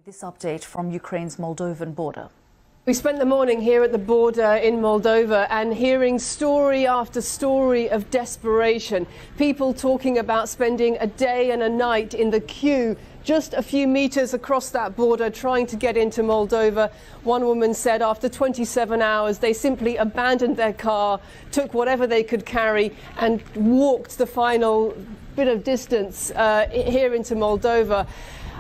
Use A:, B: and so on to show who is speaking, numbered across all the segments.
A: This update from Ukraine's Moldovan border.
B: We spent the morning here at the border in Moldova and hearing story after story of desperation. People talking about spending a day and a night in the queue just a few meters across that border trying to get into Moldova. One woman said after 27 hours they simply abandoned their car, took whatever they could carry and walked the final bit of distance here into Moldova.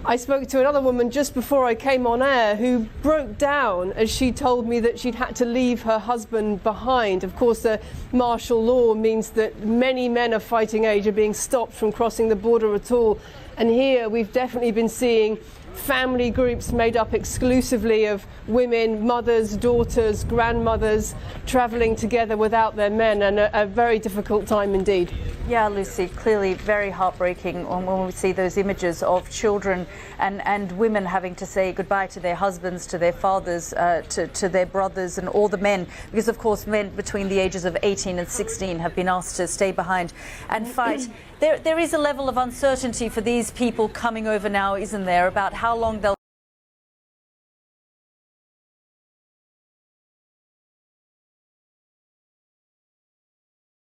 B: I spoke to another woman just before I came on air who broke down as she told me that she'd had to leave her husband behind. Of course, the martial law means that many men of fighting age are being stopped from crossing the border at all. And here we've definitely been seeing family groups made up exclusively of women, mothers, daughters, grandmothers, travelling together without their men, and a very difficult time indeed.
A: Yeah, Lucy, clearly very heartbreaking when we see those images of children and women having to say goodbye to their husbands, to their fathers, to their brothers and all the men, because of course men between the ages of 18 and 16 have been asked to stay behind and fight. There is a level of uncertainty for these people coming over now, isn't there, about how long they'll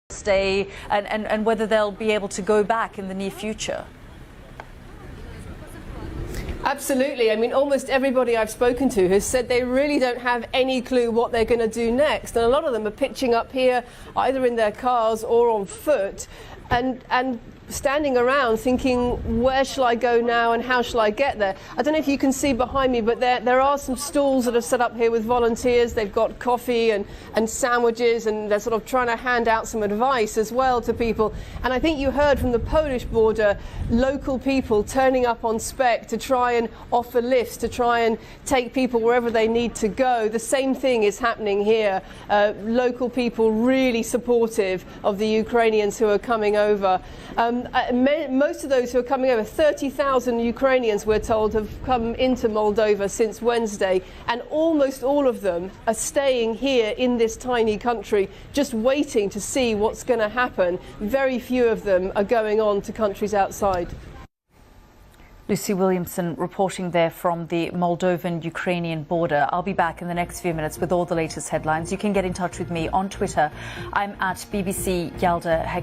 A: stay and whether they'll be able to go back in the near future.
B: Absolutely. I mean, almost everybody I've spoken to has said they really don't have any clue what they're going to do next. And a lot of them are pitching up here, either in their cars or on foot, and standing around thinking, where shall I go now and how shall I get there? I don't know if you can see behind me, but there are some stalls that are set up here with volunteers. They've got coffee and sandwiches, and they're sort of trying to hand out some advice as well to people. And I think you heard from the Polish border, local people turning up on spec to try and offer lifts, to try and take people wherever they need to go. The same thing is happening here. Local people really supportive of the Ukrainians who are coming over. Most of those who are coming over, 30,000 Ukrainians, we're told, have come into Moldova since Wednesday, and almost all of them are staying here in this tiny country, just waiting to see what's going to happen. Very few of them are going on to countries outside.
A: Lucy Williamson reporting there from the Moldovan-Ukrainian border. I'll be back in the next few minutes with all the latest headlines. You can get in touch with me on Twitter. I'm at BBC Yalda Hek.